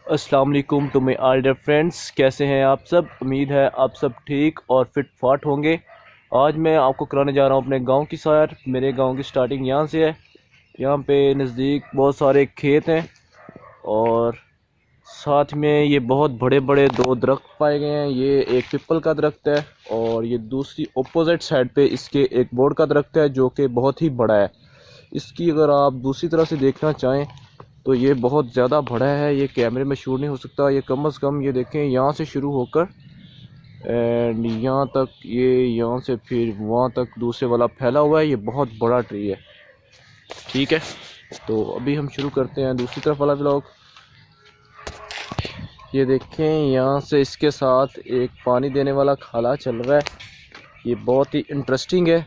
अस्सलाम वालेकुम to my all dear friends. कैसे हैं आप सब? उम्मीद है आप सब ठीक और फिट फाट होंगे। आज मैं आपको कराने जा रहा हूं अपने गांव की सैर। मेरे गांव की स्टार्टिंग यहां से है। यहां पे नज़दीक बहुत सारे खेत हैं और साथ में ये बहुत बड़े बड़े दो दरख्त पाए गए हैं। ये एक पीपल का दरख्त है और ये दूसरी अपोजिट साइड पे इसके एक बोर्ड का दरख्त है जो कि बहुत ही बड़ा है। इसकी अगर आप दूसरी तरह से देखना चाहें तो ये बहुत ज़्यादा बड़ा है। ये कैमरे में शूट नहीं हो सकता। ये कम से कम ये देखें यहाँ से शुरू होकर एंड यहाँ तक, ये यहाँ से फिर वहाँ तक दूसरे वाला फैला हुआ है। ये बहुत बड़ा ट्री है। ठीक है, तो अभी हम शुरू करते हैं दूसरी तरफ वाला ब्लॉग। ये देखें यहाँ से इसके साथ एक पानी देने वाला खाला चल रहा है। ये बहुत ही इंटरेस्टिंग है।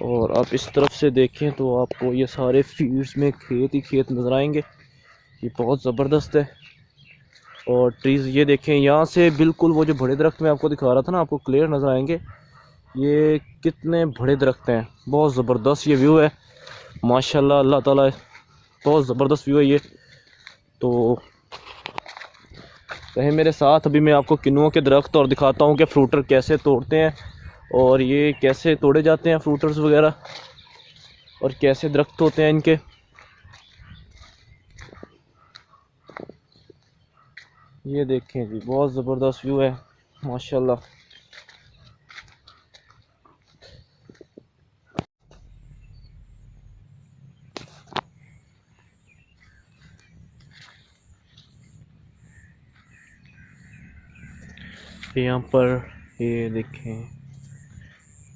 और आप इस तरफ से देखें तो आपको ये सारे फील्ड्स में खेत ही खेत नज़र आएंगे। ये बहुत ज़बरदस्त है। और ट्रीज़ ये देखें यहाँ से बिल्कुल वो जो बड़े दरख्त मैं आपको दिखा रहा था ना, आपको क्लियर नज़र आएंगे। ये कितने बड़े दरख्त हैं, बहुत ज़बरदस्त ये व्यू है। माशाल्लाह, अल्लाह ताला, बहुत ज़बरदस्त व्यू है ये। तो रहे मेरे साथ, अभी मैं आपको किन्नुओं के दरख्त और दिखाता हूँ कि फ्रूटर कैसे तोड़ते हैं और ये कैसे तोड़े जाते हैं फ्रूटर्स वगैरह, और कैसे दरख्त होते हैं इनके। ये देखें जी, बहुत ज़बरदस्त व्यू है माशाल्लाह। यहाँ पर ये देखें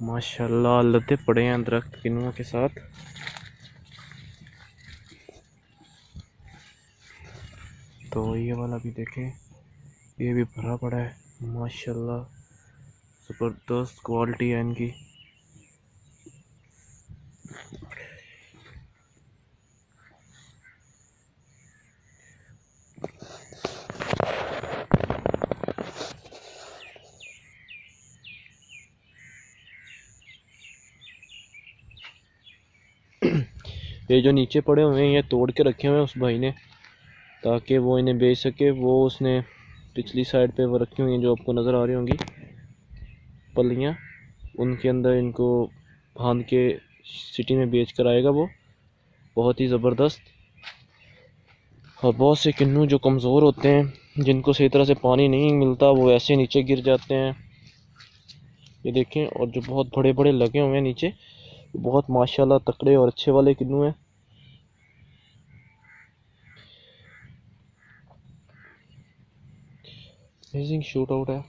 माशाल्लाह लदे पड़े हैं दरख्त किन्नुओं के साथ। तो ये वाला भी देखें, ये भी भरा पड़ा है माशाल्लाह। ज़बरदस्त क्वालिटी है इनकी। ये जो नीचे पड़े हुए हैं ये तोड़ के रखे हुए हैं उस भाई ने, ताकि वो इन्हें बेच सके। वो उसने पिछली साइड पे वो रखी हुई हैं जो आपको नज़र आ रही होंगी पल्लियाँ, उनके अंदर इनको बांध के सिटी में बेच कर आएगा वो। बहुत ही ज़बरदस्त। और बहुत से किन्नू जो कमज़ोर होते हैं, जिनको सही तरह से पानी नहीं मिलता, वो ऐसे नीचे गिर जाते हैं। ये देखें, और जो बहुत बड़े बड़े लगे हुए हैं नीचे, बहुत माशाल्लाह तकड़े और अच्छे वाले किन्नू हैं। अमेजिंग शूट आउट है,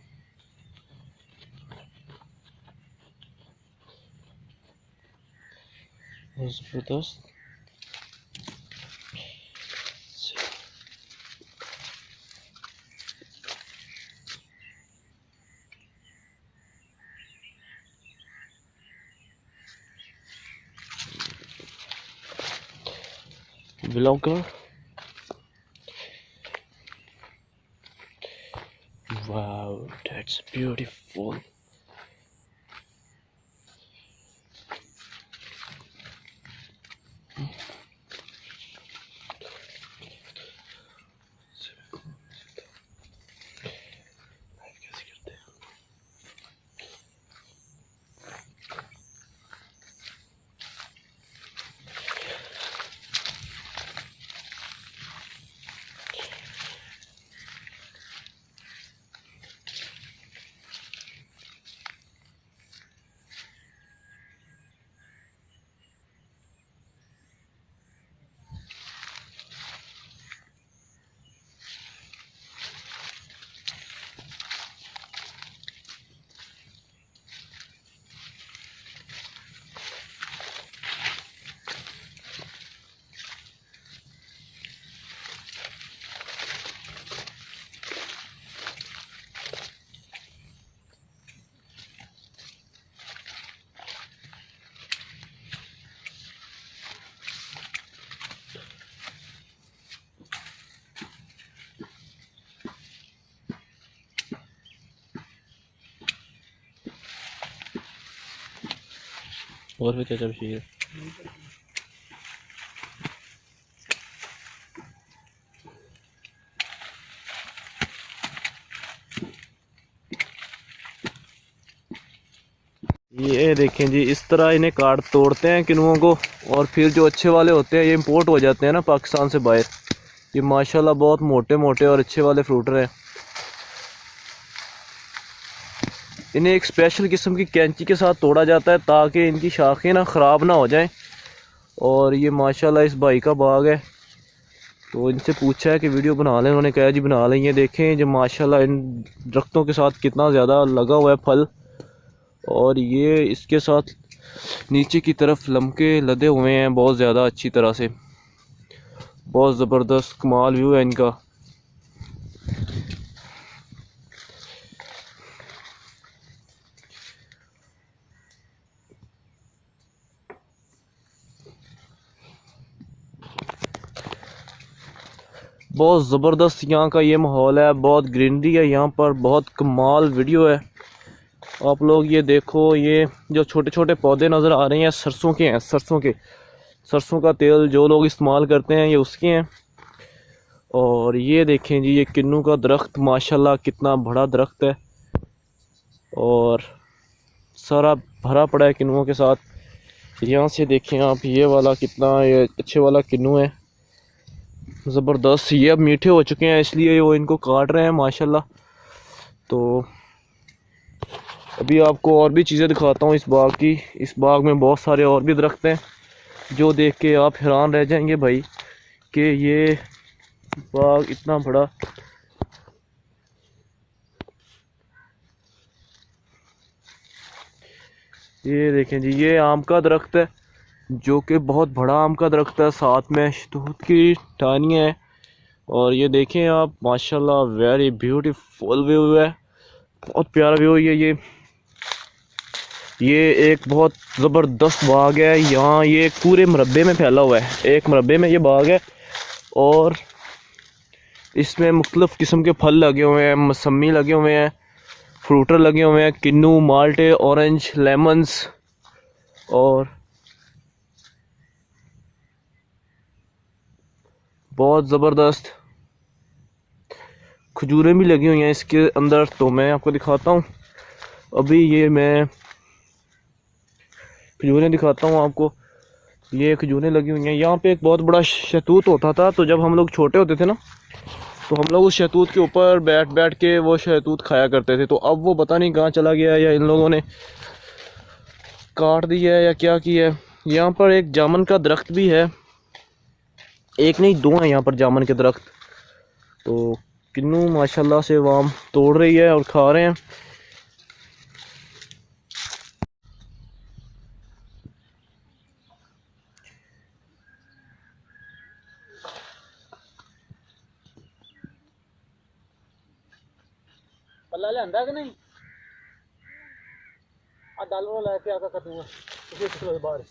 ज़बरदस्त। Blogger, wow that's beautiful. और भी क्या चाहिए? ये देखें जी, इस तरह इन्हें काट तोड़ते हैं किनुओं को, और फिर जो अच्छे वाले होते हैं ये इंपोर्ट हो जाते हैं ना पाकिस्तान से बाहर। ये माशाल्लाह बहुत मोटे मोटे और अच्छे वाले फ्रूटर हैं। इन्हें एक स्पेशल किस्म की कैंची के साथ तोड़ा जाता है ताकि इनकी शाखें ना ख़राब ना हो जाएं। और ये माशाल्लाह इस भाई का बाग है, तो इनसे पूछा है कि वीडियो बना लें, उन्होंने कहा जी बना लें। ये देखें जो माशाल्लाह इन दरख्तों के साथ कितना ज़्यादा लगा हुआ है फल, और ये इसके साथ नीचे की तरफ लमके लदे हुए हैं बहुत ज़्यादा अच्छी तरह से। बहुत ज़बरदस्त कमाल व्यू है इनका। बहुत ज़बरदस्त यहाँ का ये माहौल है, बहुत ग्रीनरी है यहाँ पर, बहुत कमाल वीडियो है। आप लोग ये देखो, ये जो छोटे छोटे पौधे नज़र आ रहे हैं सरसों के हैं, सरसों का तेल जो लोग इस्तेमाल करते हैं ये उसके हैं। और ये देखें जी, ये किन्नू का दरख्त माशाल्लाह कितना बड़ा दरख्त है, और सारा भरा पड़ा है किन्नुओं के साथ। यहाँ से देखें आप, ये वाला कितना ये अच्छे वाला किन्नू है, ज़बरदस्त। ये अब मीठे हो चुके हैं इसलिए वो इनको काट रहे हैं माशाल्लाह। तो अभी आपको और भी चीज़ें दिखाता हूँ इस बाग की। इस बाग में बहुत सारे और भी दरख्त हैं जो देख के आप हैरान रह जाएंगे भाई कि ये बाग इतना बड़ा। ये देखें जी, ये आम का दरख्त है जो कि बहुत बड़ा आम का दरख्त है, साथ में शहतूत की टहनियाँ है। और ये देखें आप माशाल्लाह वेरी ब्यूटीफुल व्यू है, बहुत प्यारा व्यू है ये एक बहुत ज़बरदस्त बाग है। यहाँ ये पूरे मरबे में फैला हुआ है, एक मरबे में ये बाग है, और इसमें मुख्तलिफ़ किस्म के फल लगे हुए हैं, मौसमी लगे हुए हैं, फ्रूटर लगे हुए हैं, किन्नू, माल्टे, ऑरेंज, लेमन्स, और बहुत ज़बरदस्त खजूरें भी लगी हुई हैं इसके अंदर। तो मैं आपको दिखाता हूँ, अभी ये मैं खजूरें दिखाता हूँ आपको। ये खजूरें लगी हुई हैं। यहाँ पे एक बहुत बड़ा शहतूत होता था, तो जब हम लोग छोटे होते थे ना, तो हम लोग उस शहतूत के ऊपर बैठ बैठ के वो शहतूत खाया करते थे। तो अब वो पता नहीं कहाँ चला गया, या इन लोगों ने काट दिया है या क्या किया है। यहाँ पर एक जामुन का दरख्त भी है, एक नहीं दो हैं यहाँ पर जामुन के दरख्त। तो किन्नू माशाल्लाह से वाम तोड़ रही है और खा रहे हैं। पल्ला ले आंदा कि नहीं आ दाल वाला लेके आका करूंगा उसे बाहर।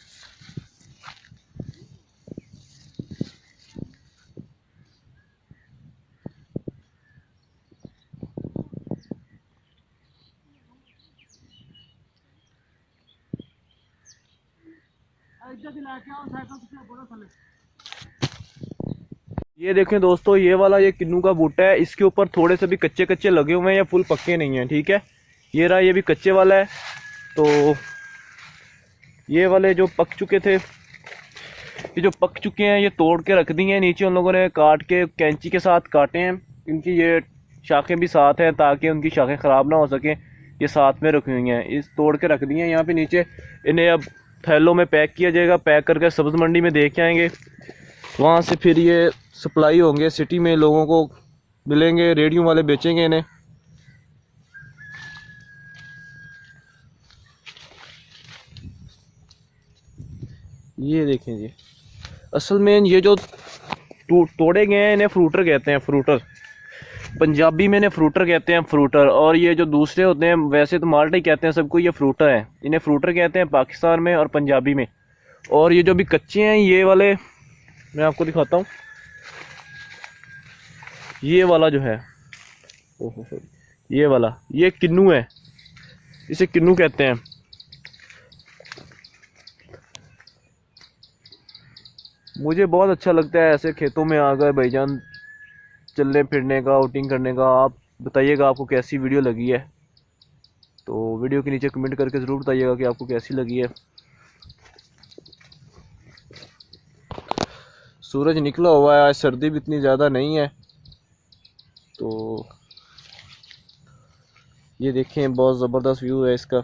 ये देखें दोस्तों, ये वाला ये किन्नू का बूटा है, इसके ऊपर थोड़े से भी कच्चे कच्चे लगे हुए हैं, या फुल पक्के नहीं हैं, ठीक है। ये रहा, ये भी कच्चे वाला है। तो ये वाले जो पक चुके थे, ये जो पक चुके हैं ये तोड़ के रख दिए हैं नीचे, उन लोगों ने काट के कैंची के साथ काटे हैं। इनकी ये शाखें भी साथ हैं ताकि उनकी शाखें ख़राब ना हो सकें, ये साथ में रखी हुई हैं, इस तोड़ के रख दिए हैं यहाँ पे नीचे। इन्हें अब थैलों में पैक किया जाएगा, पैक करके सब्ज़ मंडी में दे के आएंगे, वहाँ से फिर ये सप्लाई होंगे सिटी में, लोगों को मिलेंगे, रेडियो वाले बेचेंगे इन्हें। ये देखें जी, असल में ये जो तोड़े गए हैं इन्हें फ्रूटर कहते हैं, फ्रूटर पंजाबी में इन्हें फ्रूटर कहते हैं, फ्रूटर। और ये जो दूसरे होते हैं वैसे तो माल्टे कहते हैं सबको, ये फ्रूटर है, इन्हें फ्रूटर कहते हैं पाकिस्तान में और पंजाबी में। और ये जो भी कच्चे हैं ये वाले मैं आपको दिखाता हूँ, ये वाला जो है, ओहो ये वाला, ये किन्नू है, इसे किन्नू कहते हैं। मुझे बहुत अच्छा लगता है ऐसे खेतों में आकर भाईजान चलने फिरने का, आउटिंग करने का। आप बताइएगा आपको कैसी वीडियो लगी है। तो वीडियो के नीचे कमेंट करके ज़रूर बताइएगा कि आपको कैसी लगी है। सूरज निकला हुआ है, आज सर्दी भी इतनी ज़्यादा नहीं है। तो ये देखें, बहुत ज़बरदस्त व्यू है इसका।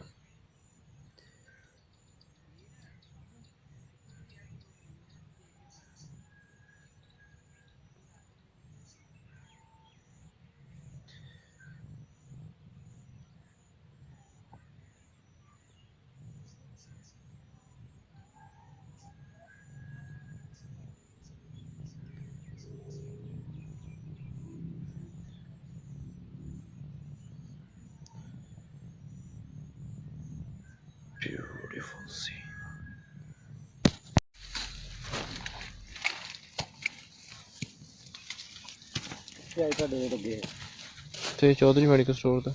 ब्यूटीफुल सी। चौधरी मेडिकल स्टोर था।